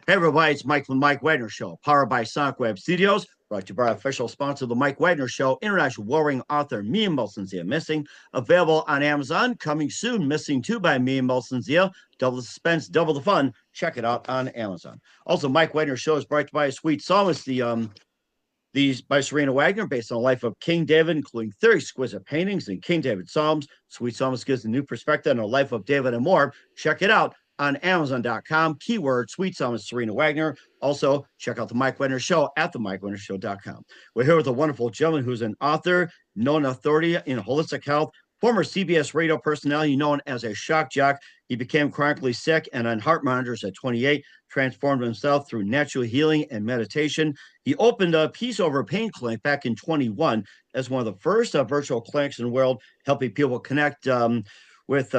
Hey everybody, it's Mike from the Mike Wagner Show, powered by Sonic Web Studios, brought to you by our official sponsor, the Mike Wagner Show, international warring author Me and Molson Zia Missing, available on Amazon, coming soon, Missing 2 by Me and Molson Zia, double the suspense, double the fun. Check it out on Amazon. Also, Mike Wagner Show is brought to you by a sweet psalmist, these by Serena Wagner, based on the life of King David, including 30 exquisite paintings and King David Psalms. Sweet Psalmist gives a new perspective on the life of David and more. Check it out on Amazon.com. Keyword Sweet Psalmist Serena Wagner. Also, check out the Mike Wagner Show at themikewagnershow.com. We're here with a wonderful gentleman who's an author, known authority in holistic health, former CBS radio personality known as a shock jock. He became chronically sick and on heart monitors at 28, transformed himself through natural healing and meditation. He opened a Peace Over Pain clinic back in 21 as one of the first virtual clinics in the world, helping people connect with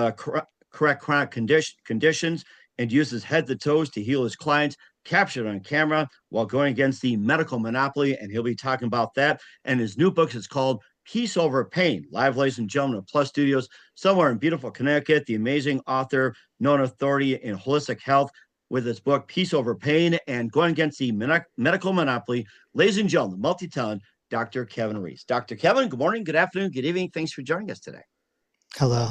correct chronic conditions, and uses head to toes to heal his clients, captured on camera while going against the medical monopoly. And he'll be talking about that. And his new book is called Peace Over Pain, live, ladies and gentlemen, at Plus Studios, somewhere in beautiful Connecticut. The amazing author, known authority in holistic health, with his book Peace Over Pain and going against the medical monopoly, ladies and gentlemen, multi-talent, Dr. Kevin Reese. Dr. Kevin, good morning, good afternoon, good evening. Thanks for joining us today. Hello.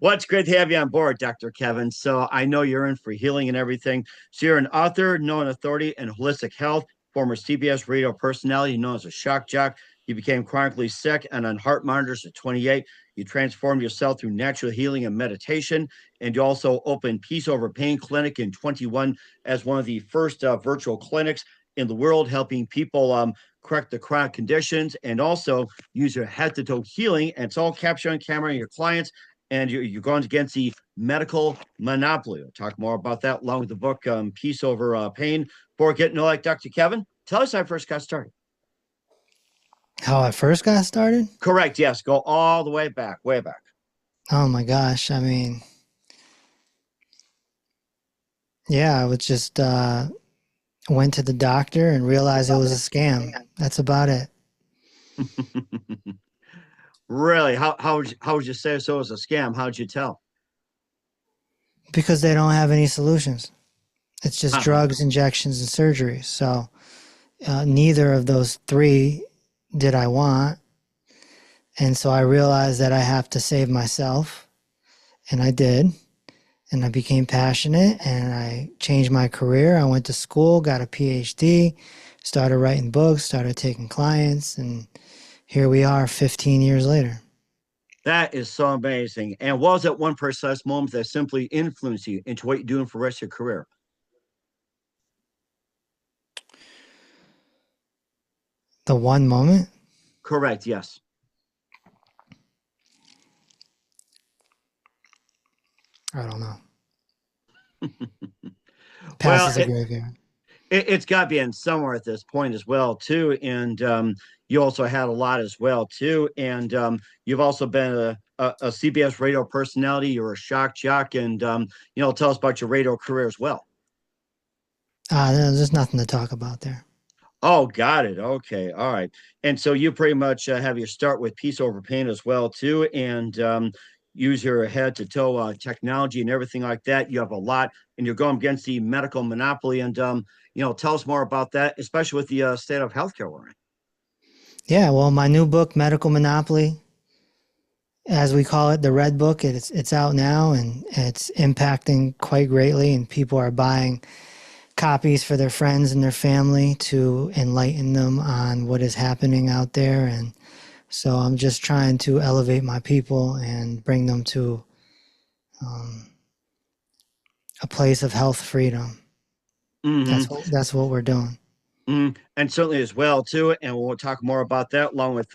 Well, it's great to have you on board, Dr. Kevin. So I know you're in for healing and everything. So you're an author, known authority in holistic health, former CBS radio personality known as a shock jock. You became chronically sick and on heart monitors at 28. You transformed yourself through natural healing and meditation. And you also opened Peace Over Pain Clinic in 21 as one of the first virtual clinics in the world, helping people correct the chronic conditions and also use your head to toe healing. And it's all captured on camera and your clients. And you're going against the medical monopoly. We'll talk more about that along with the book Peace Over Pain. Before getting to like Dr. Kevin, tell us how I first got started. How I first got started? Correct. Yes. Go all the way back, way back. Oh my gosh. I mean, yeah, I was just went to the doctor and realized it was a scam. That's about it. Really? How would you say so it was a scam? How'd you tell? Because they don't have any solutions. It's just drugs, injections, and surgeries. So neither of those three did I want. And so I realized that I have to save myself. And I did. And I became passionate and I changed my career. I went to school, got a PhD, started writing books, started taking clients, and here we are 15 years later. That is so amazing. And what was that one precise moment that simply influenced you into what you're doing for the rest of your career? The one moment? Correct, yes. I don't know. Well, A graveyard. It's got to be in somewhere at this point as well, too. And you also had a lot as well, too. And you've also been a CBS radio personality. You're a shock jock. And, tell us about your radio career as well. There's nothing to talk about there. Oh, got it. Okay. All right. And so you pretty much have your start with Peace Over Pain as well, too. And use your head to toe technology and everything like that. You have a lot, and you're going against the medical monopoly. And, tell us more about that, especially with the state of healthcare we're in. Yeah, well, my new book, Medical Monopoly, as we call it, the Red Book, it's out now, and it's impacting quite greatly, and people are buying copies for their friends and their family to enlighten them on what is happening out there. And so I'm just trying to elevate my people and bring them to a place of health freedom. Mm-hmm. That's what we're doing. Mm-hmm. And certainly as well, too. And we'll talk more about that along with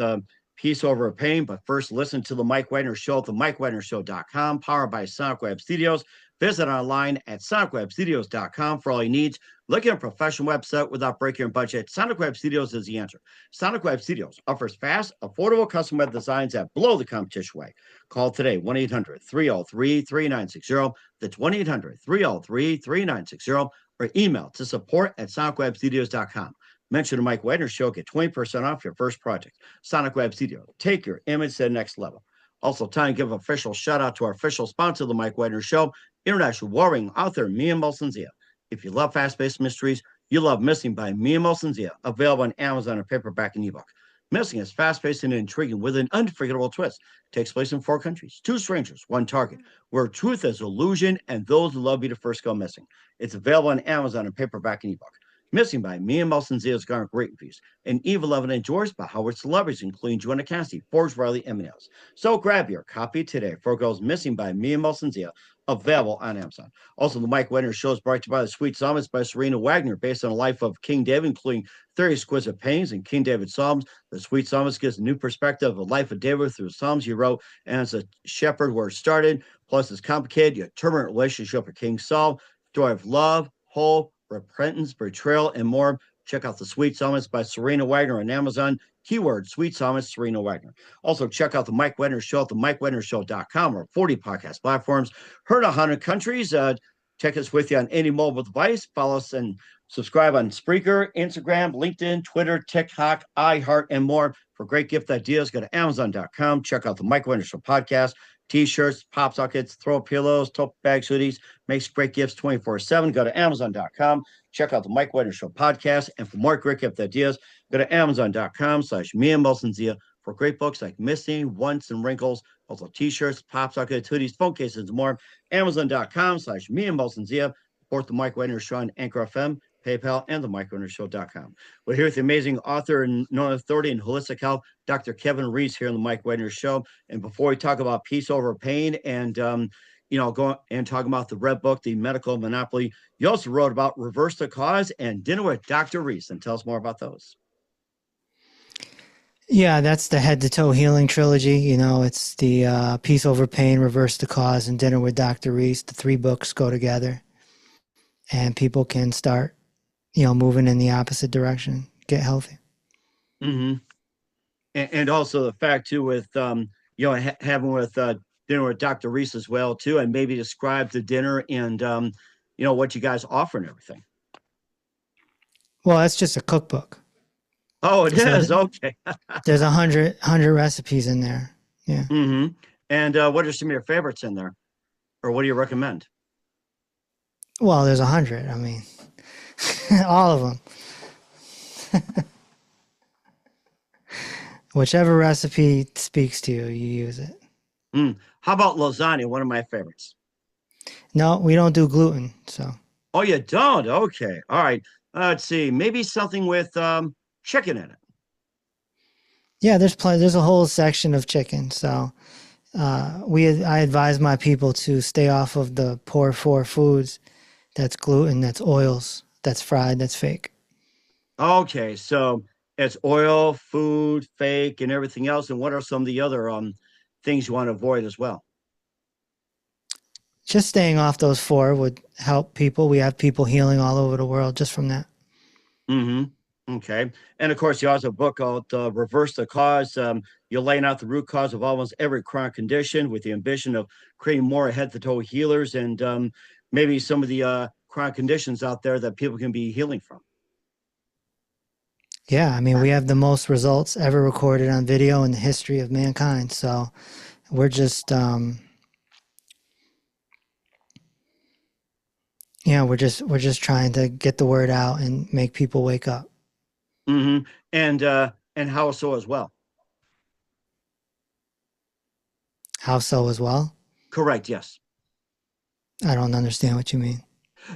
Peace Over Pain. But first, listen to the Mike Wagner Show at themikewagnershow.com, powered by Sonic Web Studios. Visit online at sonicwebstudios.com for all your needs. Look at a professional website without breaking your budget. Sonic Web Studios is the answer. Sonic Web Studios offers fast, affordable custom web designs that blow the competition away. Call today, 1-800-303-3960. That's 1-800-303-3960. Or email to support@sonicwebstudios.com. Mention the Mike Wagner Show. Get 20% off your first project. Sonic Web Studio. Take your image to the next level. Also, time to give an official shout out to our official sponsor of the Mike Wagner Show, international warring author Mia Molson-Zia. If you love fast-paced mysteries, you love Missing by Mia Molson-Zia, available on Amazon in paperback and ebook. Missing is fast-paced and intriguing with an unforgettable twist. It takes place in 4 countries, 2 strangers, 1 target, where truth is illusion and those who love you to first go missing. It's available on Amazon in paperback and ebook. Missing by Mia Molson-Zia has garnered great reviews, and Eve 11 enjoys by Howard celebrities, including Joanna Cassidy, Forbes Riley, and Eminems. So grab your copy today for Girls Missing by Mia Molson-Zia, available on Amazon. Also, the Mike Wagner Show is brought to you by The Sweet Psalmist by Serena Wagner, based on the life of King David, including 30 exquisite paintings and King David Psalms. The Sweet Psalmist gives a new perspective of the life of David through the Psalms he wrote, and as a shepherd where it started. Plus, it's complicated, yet turbulent relationship with King Saul, story of love, hope, repentance, betrayal, and more. Check out The Sweet Psalmist by Serena Wagner on Amazon. Keyword Sweet Psalmist Serena Wagner. Also, check out the Mike Wagner Show at the MikeWagnerShow.com or 40 podcast platforms. Heard 100 countries. Take us with you on any mobile device. Follow us and subscribe on Spreaker, Instagram, LinkedIn, Twitter, TikTok, iHeart, and more. For great gift ideas, go to Amazon.com. Check out the Mike Wagner Show podcast. T-shirts, pop sockets, throw pillows, tote bags, hoodies, makes great gifts 24/7. Go to Amazon.com. Check out the Mike Wagner Show podcast. And for more great gift ideas, go to Amazon.com/Mia Molson-Zia for great books like Missing, Once, and Wrinkles. Also T-shirts, pop sockets, hoodies, phone cases, and more. Amazon.com/Mia Molson-Zia. Support the Mike Wagner Show on Anchor FM, PayPal, and the MikeWagnerShow.com. We're here with the amazing author and known authority in holistic health, Dr. Kevin Reese, here on the Mike Wagner Show. And before we talk about peace over pain and go and talk about the Red Book, the medical monopoly, you also wrote about Reverse the Cause and Dinner with Dr. Reese. And tell us more about those. Yeah, that's the Head to Toe Healing Trilogy. It's the Peace Over Pain, Reverse the Cause, and Dinner with Dr. Reese. The 3 books go together, and people can start, moving in the opposite direction, get healthy. Mm-hmm. And also the fact too with having with Dinner with Dr. Reese as well too, and maybe describe the dinner and what you guys offer and everything. Well, that's just a cookbook. Oh, it is. Okay. There's 100 recipes in there. Yeah. Mm-hmm. And what are some of your favorites in there, or what do you recommend? Well, there's 100. I mean, all of them. Whichever recipe speaks to you, you use it. How about lasagna? One of my favorites. No, we don't do gluten. So. Oh, you don't? Okay. All right. Let's see. Maybe something with chicken in it. Yeah, there's a whole section of chicken. So I advise my people to stay off of the poor 4 foods. That's gluten, that's oils, that's fried, that's fake. Okay, so it's oil, food, fake, and everything else. And what are some of the other things you want to avoid as well? Just staying off those 4 would help people. We have people healing all over the world just from that. Mm-hmm. Okay. And of course, you also have a book called Reverse the Cause. You're laying out the root cause of almost every chronic condition with the ambition of creating more head-to-toe healers and maybe some of the chronic conditions out there that people can be healing from. Yeah, I mean, we have the most results ever recorded on video in the history of mankind. So we're just, we're just trying to get the word out and make people wake up. Mm-hmm. And how so as well? How so as well? Correct. Yes. I don't understand what you mean.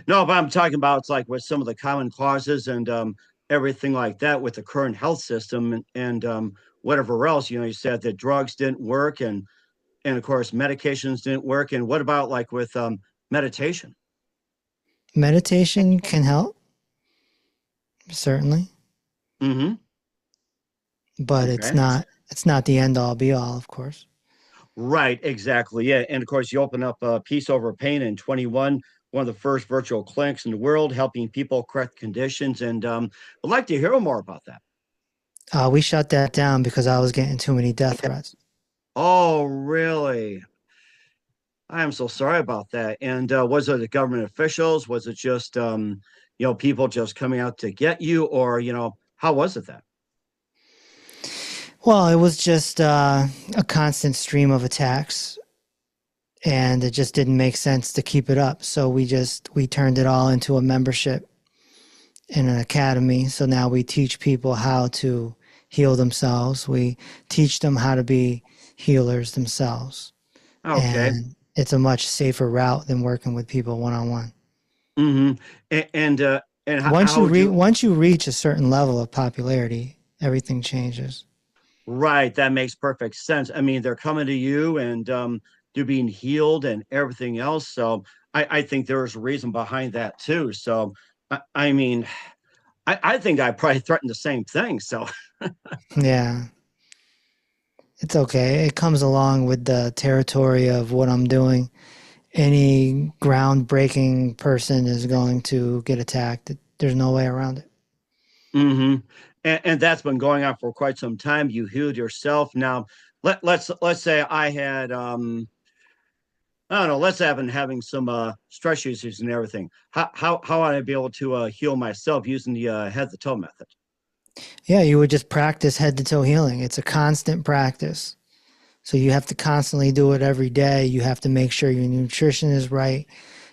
No, but I'm talking about it's like with some of the common causes and everything like that with the current health system and whatever else. You said that drugs didn't work and of course medications didn't work. And what about like with meditation? Meditation can help, certainly. Mm-hmm. But Okay. it's not the end all be all, of course. Right, exactly. Yeah. And of course, you open up Peace Over Pain in 21, one of the first virtual clinics in the world, helping people correct conditions. And I'd like to hear more about that. We shut that down because I was getting too many death threats. Oh, really? I am so sorry about that. And was it the government officials? Was it just, people just coming out to get you? Or, how was it that? Well, it was just a constant stream of attacks, and it just didn't make sense to keep it up. So we turned it all into a membership in an academy. So now we teach people how to heal themselves. We teach them how to be healers themselves, Okay. and it's a much safer route than working with people one on one. Mm-hmm. And how would you? Once you reach a certain level of popularity, everything changes. Right, that makes perfect sense. I mean, they're coming to you and they're being healed and everything else. So I think there's a reason behind that too. So I mean, I think I probably threatened the same thing. So Yeah, it's okay. It comes along with the territory of what I'm doing. Any groundbreaking person is going to get attacked. There's no way around it. hmm and that's been going on for quite some time. You healed yourself. Now let's say I had I don't know, let's say I've been having some stress issues and everything. How would I be able to heal myself using the head to toe method? Yeah, you would just practice head to toe healing. It's a constant practice. So you have to constantly do it every day. You have to make sure your nutrition is right.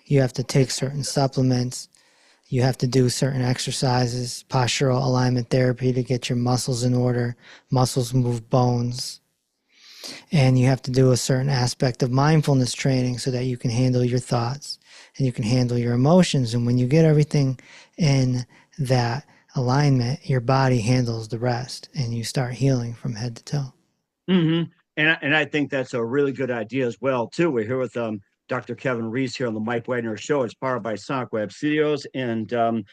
You have to take certain supplements. You have to do certain exercises, postural alignment therapy to get your muscles in order. Muscles move bones. And you have to do a certain aspect of mindfulness training so that you can handle your thoughts and you can handle your emotions. And when you get everything in that alignment, your body handles the rest and you start healing from head to toe. hmm and I think that's a really good idea as well too. We're here with Dr. Kevin Reese here on the Mike Wagner Show. It's powered by Sonic Web Studios, and of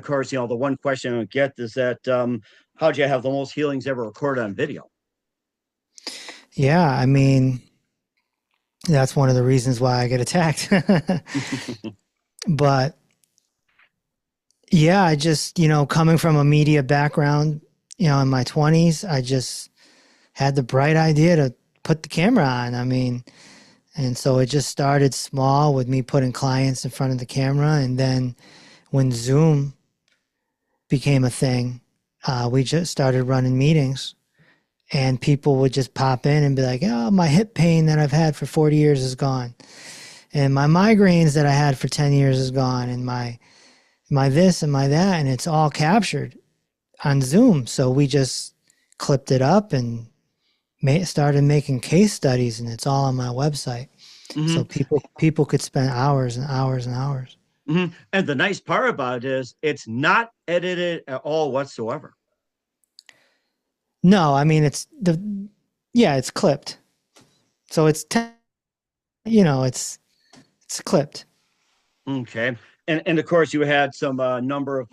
course, the one question I get is that how'd you have the most healings ever recorded on video? Yeah, I mean, that's one of the reasons why I get attacked. But yeah, I just, coming from a media background, in my 20s, I just had the bright idea to put the camera on. I mean, and so it just started small with me putting clients in front of the camera. And then when Zoom became a thing, we just started running meetings and people would just pop in and be like, oh, my hip pain that I've had for 40 years is gone. And my migraines that I had for 10 years is gone. And my this and my that. And it's all captured on Zoom. So we just clipped it up and started making case studies, and it's all on my website. So hmm people could spend hours and hours and hours. And the nice part about it is it's not edited at all whatsoever. No, I mean it's clipped. So it's clipped. Okay. And of course you had some number of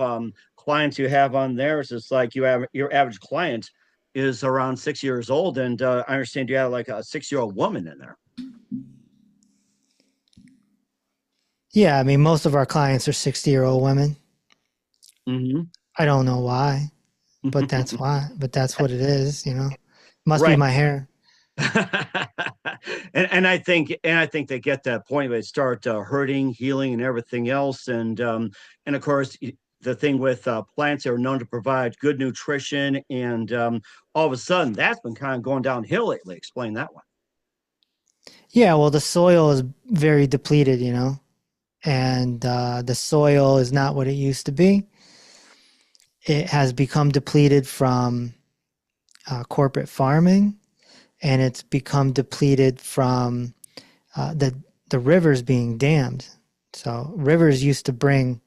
clients you have on there. So it's like you have your average client is around 6 years old, and I understand you have like a 6 year old woman in there. Yeah, I mean most of our clients are 60-year-old women. hmm I don't know why, but that's why. But that's what it is. Must be Right. my hair. and I think they get that point. They start hurting, healing, and everything else. And of course, the thing with plants, are known to provide good nutrition, and all of a sudden, that's been kind of going downhill lately. Explain that one. Yeah, well the soil is very depleted. And the soil is not what it used to be. It has become depleted from corporate farming, and it's become depleted from the rivers being dammed. So rivers used to bring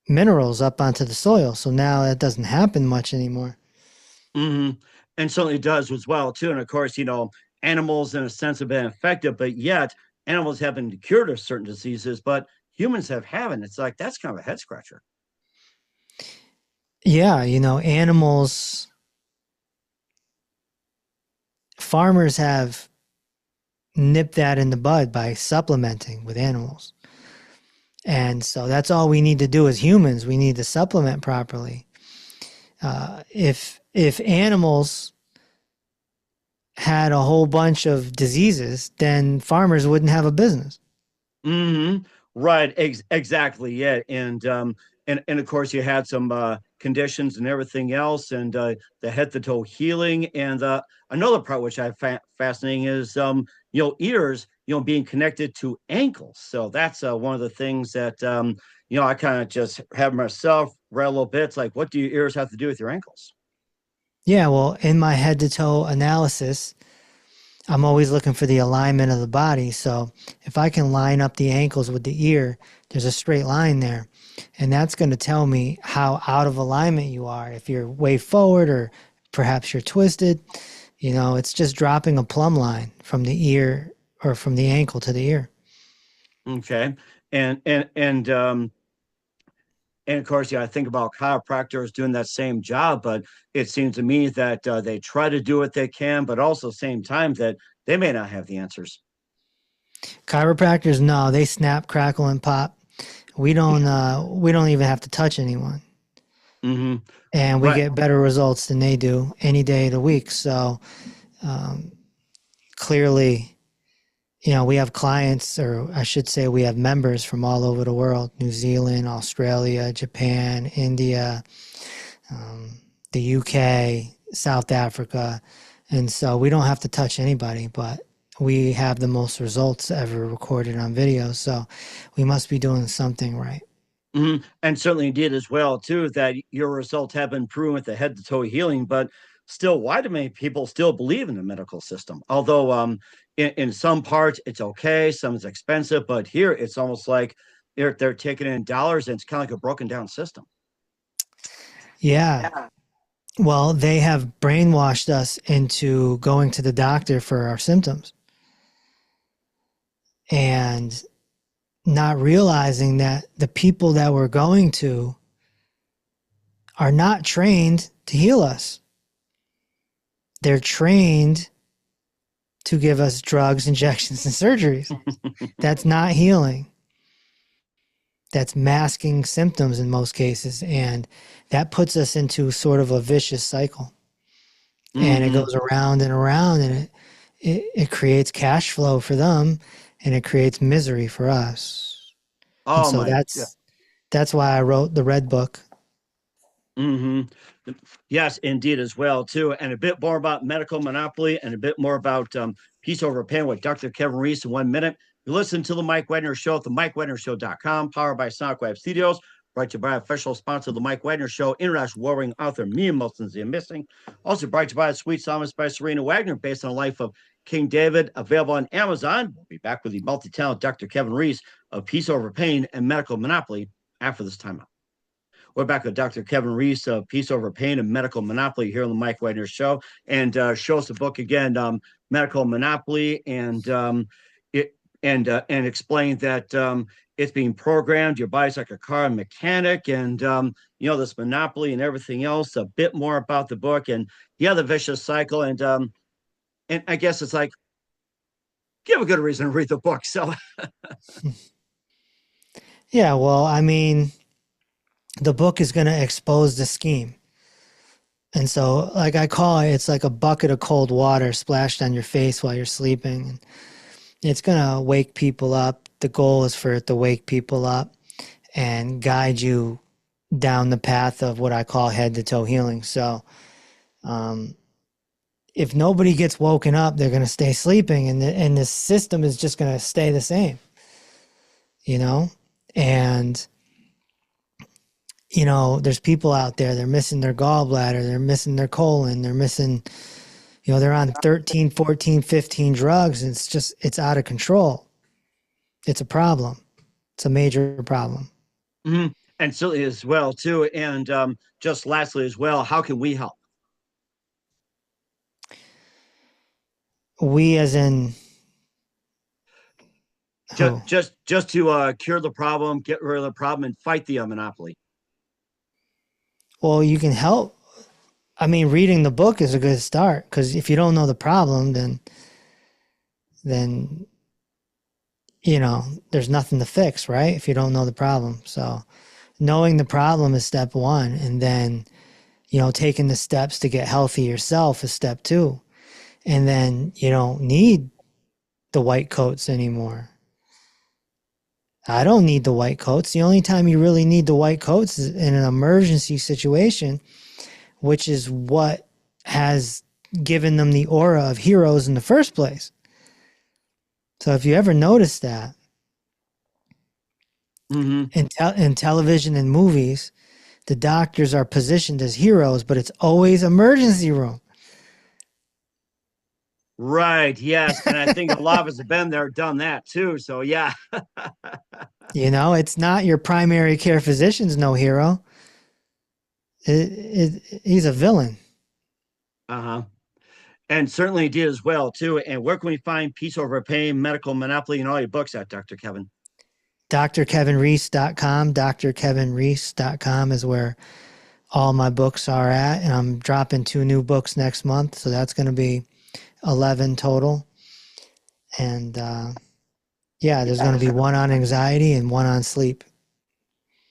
minerals up onto the soil. So now that doesn't happen much anymore. hmm And certainly does as well too. And of course, animals in a sense have been affected, but yet animals have been cured of certain diseases, but humans haven't. It's like that's kind of a head scratcher. Yeah, animals, farmers have nipped that in the bud by supplementing with animals. And so that's all we need to do as humans. We need to supplement properly. If animals had a whole bunch of diseases, then farmers wouldn't have a business. hmm Right, exactly. Yeah, and of course you had some conditions and everything else, and the head to toe healing, and another part which I fascinating is ears being connected to ankles. So that's one of the things that I kind of just have myself read a little bit. It's like, what do your ears have to do with your ankles? Yeah, well, in my head to toe analysis, I'm always looking for the alignment of the body. So if I can line up the ankles with the ear, there's a straight line there. And that's going to tell me how out of alignment you are. If you're way forward or perhaps you're twisted, it's just dropping a plumb line from the ear or from the ankle to the ear. Okay. And of course, yeah, I think about chiropractors doing that same job, but it seems to me that they try to do what they can, but also same time that they may not have the answers. Chiropractors, no, they snap, crackle, and pop. We don't even have to touch anyone. Mm-hmm. And we Right. get better results than they do any day of the week. So clearly, we have clients, or I should say we have members from all over the world: New Zealand, Australia, Japan, India, the UK, South Africa. And so we don't have to touch anybody, but we have the most results ever recorded on video. So we must be doing something right. Mm-hmm. And certainly did as well, too, that your results have been proven with the head to toe healing, but still, why do many people still believe in the medical system? Although in some parts it's okay, some is expensive, but here it's almost like they're taking in dollars, and it's kind of like a broken down system. Yeah. Well, they have brainwashed us into going to the doctor for our symptoms and not realizing that the people that we're going to are not trained to heal us. They're trained to give us drugs, injections, and surgeries. That's not healing. That's masking symptoms in most cases. And that puts us into sort of a vicious cycle. And it goes around and around, and it creates cash flow for them, and it creates misery for us. And Oh so my. that's why I wrote the Red Book. Mm-hmm. Yes, indeed, as well, too. And a bit more about medical monopoly and a bit more about peace over pain with Dr. Kevin Reese in 1 minute. You listen to the Mike Wagner Show at the MikeWagnerShow.com, powered by Sonic Web Studios, brought to you by official sponsor of the Mike Wagner Show, international warring author Mia Wilson's The Missing. Also brought to you by Sweet Psalmist by Serena Wagner, based on the life of King David, available on Amazon. We'll be back with the multi-talented Dr. Kevin Reese of Peace Over Pain and Medical Monopoly after this timeout. We're back with Dr. Kevin Reese of Peace Over Pain and Medical Monopoly here on the Mike Wagner Show, and show us the book again, Medical Monopoly, and explain that it's being programmed. Your body's like a car mechanic, and this monopoly and everything else. A bit more about the book, and the vicious cycle, and I guess it's like give a good reason to read the book. So, Yeah, well, I mean, the book is going to expose the scheme. And so, like I call it, it's like a bucket of cold water splashed on your face while you're sleeping. And it's going to wake people up. The goal is for it to wake people up and guide you down the path of what I call head to toe healing. So, if nobody gets woken up, they're going to stay sleeping, and the system is just going to stay the same, and there's people out there, they're missing their gallbladder, they're missing their colon, they're missing, they're on 13, 14, 15 drugs. And it's out of control. It's a problem. It's a major problem. Mm-hmm. And certainly as well, too. And just lastly as well, how can we help? We as in just to cure the problem, get rid of the problem, and fight the monopoly. Well, you can help. I mean, reading the book is a good start, because if you don't know the problem, then there's nothing to fix, right? If you don't know the problem. So knowing the problem is step one, and then taking the steps to get healthy yourself is step two. And then you don't need the white coats anymore. I don't need the white coats. The only time you really need the white coats is in an emergency situation, which is what has given them the aura of heroes in the first place. So if you ever notice that in television and movies, the doctors are positioned as heroes, but it's always emergency room. Right. Yes. And I think a lot of us have been there, done that too. So yeah. You know, it's not your primary care physician's no hero. He's a villain. Uh-huh. And certainly did as well too. And where can we find Peace Over Pain, Medical Monopoly, and all your books at, Dr. Kevin? drkevinreese.com. drkevinreese.com is where all my books are at. And I'm dropping 2 new books next month. So that's going to be 11 total. And there's going to be one on anxiety and one on sleep.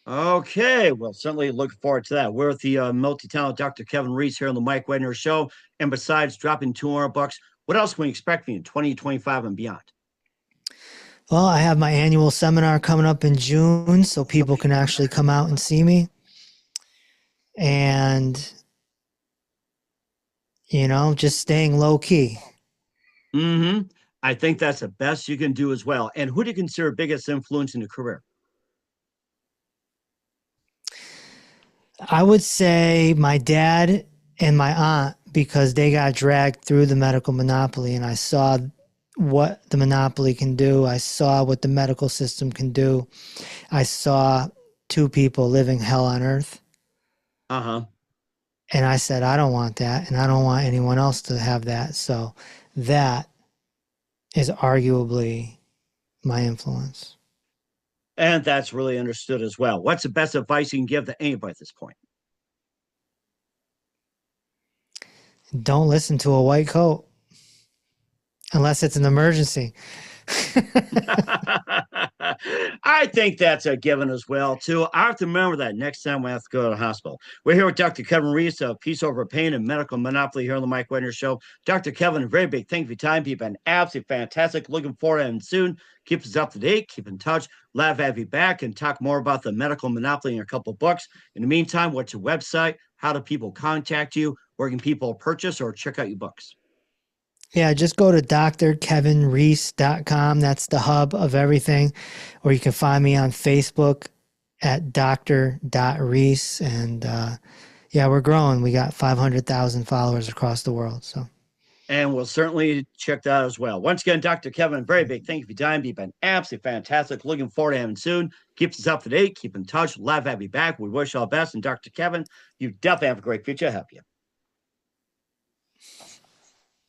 Okay, well, certainly looking forward to that. We're with the multi-talented Dr. Kevin Reese here on the Mike Wagner Show. And besides dropping $200, what else can we expect from you in 2025 and beyond? Well, I have my annual seminar coming up in June, so people can actually come out and see me. And, just staying low key. I think that's the best you can do as well. And who do you consider biggest influence in your career? I would say my dad and my aunt, because they got dragged through the medical monopoly, and I saw what the monopoly can do. I saw what the medical system can do. I saw 2 people living hell on earth. Uh-huh. And I said, I don't want that, and I don't want anyone else to have that. So that is arguably my influence. And that's really understood as well. What's the best advice you can give to anybody at this point? Don't listen to a white coat unless it's an emergency. I think that's a given as well, too. I have to remember that next time I have to go to the hospital. We're here with Dr. Kevin Reese of Peace Over Pain and Medical Monopoly here on the Mike Wagner Show. Dr. Kevin, a very big thank you for your time. You've been absolutely fantastic. Looking forward to it soon. Keep us up to date. Keep in touch. Love to have you back and talk more about the medical monopoly in a couple of books. In the meantime, what's your website? How do people contact you? Where can people purchase or check out your books? Yeah, just go to drkevinreese.com. That's the hub of everything. Or you can find me on Facebook at dr.reese. And we're growing. We got 500,000 followers across the world. So, and we'll certainly check that out as well. Once again, Dr. Kevin, very big thank you for your time. You've been absolutely fantastic. Looking forward to having soon. Keep us up to date. Keep in touch. Love to have you back. We wish you all the best. And Dr. Kevin, you definitely have a great future ahead of you.